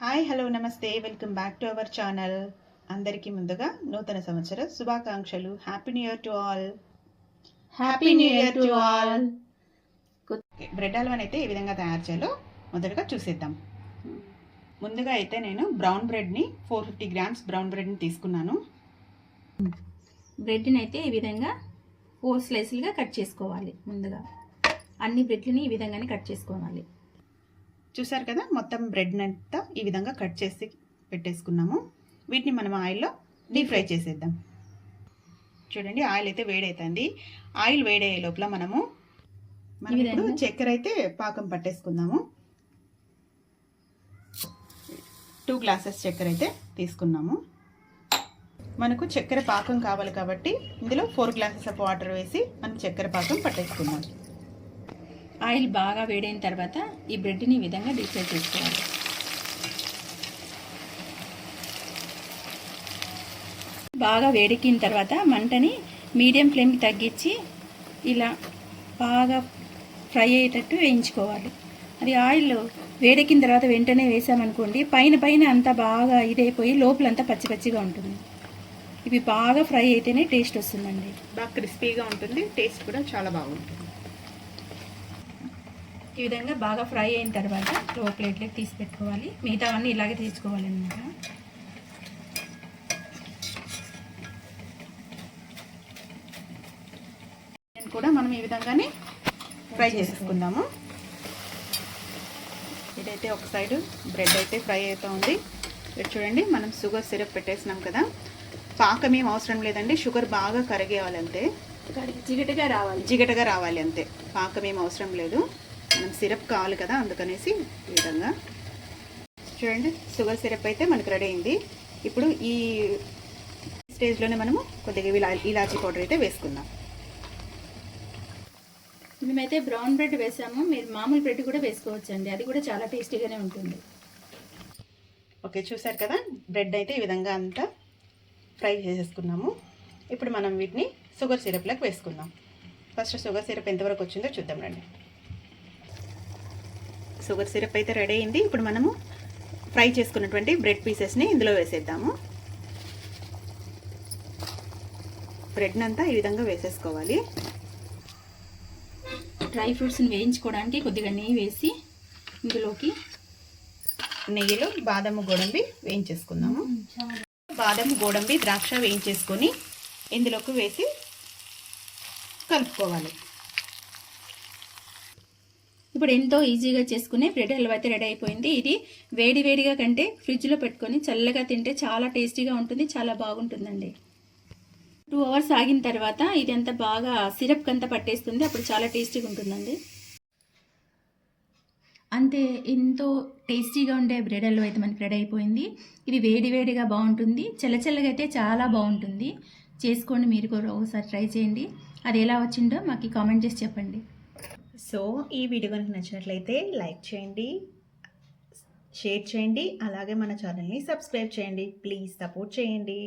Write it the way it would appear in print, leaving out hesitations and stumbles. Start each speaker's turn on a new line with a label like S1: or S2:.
S1: Hi hello నమస్తే welcome back to our channel. అందరికీ ముందుగా నూతన సంవత్సర శుభాకాంక్షలు. Happy new year to all.
S2: Happy new year to all.
S1: Bread హల్వాని అయితే ఏ విధంగా తయారు చేయాలో మొదటగా చూసేద్దాం. ముందుగా అయితే నేను బ్రౌన్ బ్రెడ్ని 450 గ్రామ్స్ బ్రౌన్ బ్రెడ్ని తీసుకున్నాను.
S2: బ్రెడ్ని అయితే ఈ విధంగా 4 స్లైసులుగా కట్ చేసుకోవాలి. ముందుగా అన్ని బ్రెడ్లని ఈ విధంగానే కట్ చేసుకోవాలి.
S1: చూసారు కదా, మొత్తం బ్రెడ్ అంతా ఈ విధంగా కట్ చేసి పెట్టేసుకున్నాము. వీటిని మనం ఆయిల్లో డీప్ ఫ్రై చేసేద్దాం. చూడండి, ఆయిల్ అయితే వేడవుతుంది. ఆయిల్ వేడయ్యే లోపల మనము ఇప్పుడు చక్కెర అయితే పాకం పట్టేసుకుందాము. 2 గ్లాసెస్ చక్కెర అయితే తీసుకున్నాము. మనకు చక్కెర పాకం కావాలి కాబట్టి ఇందులో 4 గ్లాసెస్ ఆఫ్ వాటర్ వేసి మనం చక్కెర పాకం పట్టేసుకుందాం.
S2: ఆయిల్ బాగా వేడైన తర్వాత ఈ బ్రెడ్ని ఈ విధంగా డీప్ ఫ్రై చేసుకోవాలి. బాగా వేడెక్కిన తర్వాత మంటని మీడియం ఫ్లేమ్కి తగ్గించి ఇలా బాగా ఫ్రై అయ్యేటట్టు వేయించుకోవాలి. అది ఆయిల్ వేడెక్కిన తర్వాత వెంటనే వేసామనుకోండి, పైన అంతా బాగా ఇదైపోయి లోపలంతా పచ్చి పచ్చిగా ఉంటుంది. ఇవి బాగా ఫ్రై అయితేనే టేస్ట్ వస్తుందండి.
S1: బాగా క్రిస్పీగా ఉంటుంది, టేస్ట్ కూడా చాలా బాగుంటుంది.
S2: ఈ విధంగా బాగా ఫ్రై అయిన తర్వాత ప్లేట్లోకి తీసి పెట్టుకోవాలి. మిగతావన్నీ ఇలాగే తీసుకోవాలి అన్నమాట.
S1: నేను కూడా మనం ఈ విధంగానే ఫ్రై చేసుకుందాము. ఇదైతే ఒక సైడ్ బ్రెడ్ అయితే ఫ్రై అవుతూ ఉంది. ఇక్కడ చూడండి, మనం షుగర్ సిరప్ పెట్టేసినాం కదా. పాకం ఏం అవసరం లేదండి, షుగర్ బాగా కరిగేయాలి అంతే. జిగటగా రావాలి అంతే, పాకం ఏం అవసరం లేదు. మనం సిరప్ కావాలి కదా, అందుకనేసి ఈ విధంగా. చూడండి, షుగర్ సిరప్ అయితే మనకు రెడీ అయింది. ఇప్పుడు ఈ స్టేజ్లోనే మనము కొద్దిగా ఇలాచీ పౌడర్ అయితే వేసుకుందాం.
S2: మేమైతే బ్రౌన్ బ్రెడ్ వేసాము, మీరు మామూలు బ్రెడ్ కూడా వేసుకోవచ్చు అండి, అది కూడా చాలా టేస్టీగానే ఉంటుంది.
S1: ఓకే, చూసారు కదా, బ్రెడ్ అయితే ఈ విధంగా అంతా ఫ్రై చేసేసుకున్నాము. ఇప్పుడు మనం వీటిని షుగర్ సిరప్లోకి వేసుకుందాం. ఫస్ట్ షుగర్ సిరప్ ఎంతవరకు వచ్చిందో చూద్దాం రండి. షుగర్ సిరప్ అయితే రెడీ అయింది. ఇప్పుడు మనము ఫ్రై చేసుకున్నటువంటి బ్రెడ్ పీసెస్ని ఇందులో వేసేద్దాము. బ్రెడ్ని అంతా ఈ విధంగా వేసేసుకోవాలి.
S2: డ్రై ఫ్రూట్స్ని వేయించుకోవడానికి కొద్దిగా నెయ్యి వేసి ఇందులోకి
S1: నెయ్యిలో బాదము గోడంబి వేయించేసుకుందాము. బాదము గోడంబి ద్రాక్ష వేయించేసుకొని ఇందులోకి వేసి కలుపుకోవాలి.
S2: ఇప్పుడు ఎంతో ఈజీగా చేసుకునే బ్రెడ్ హల్వా అయితే రెడీ అయిపోయింది. ఇది వేడివేడిగా కంటే ఫ్రిడ్జ్లో పెట్టుకొని చల్లగా తింటే చాలా టేస్టీగా ఉంటుంది, చాలా బాగుంటుందండి. 2 అవర్స్ ఆగిన తర్వాత ఇది అంతా బాగా సిరప్ అంతా పట్టేస్తుంది, అప్పుడు చాలా టేస్టీగా ఉంటుందండి. అంతే, ఎంతో టేస్టీగా ఉండే బ్రెడ్ హల్వా అయితే మనకి రెడీ అయిపోయింది. ఇది వేడివేడిగా బాగుంటుంది, చల్లచల్లగా అయితే చాలా బాగుంటుంది. చేసుకోండి, మీరు కూడా ఒకసారి ట్రై చేయండి. అది ఎలా వచ్చిందో మాకు కామెంట్ చేసి చెప్పండి.
S1: సో ఈ వీడియో కనుక నచ్చినట్లయితే లైక్ చేయండి, షేర్ చేయండి, అలాగే మన ఛానల్ని సబ్స్క్రైబ్ చేయండి. ప్లీజ్ సపోర్ట్ చేయండి.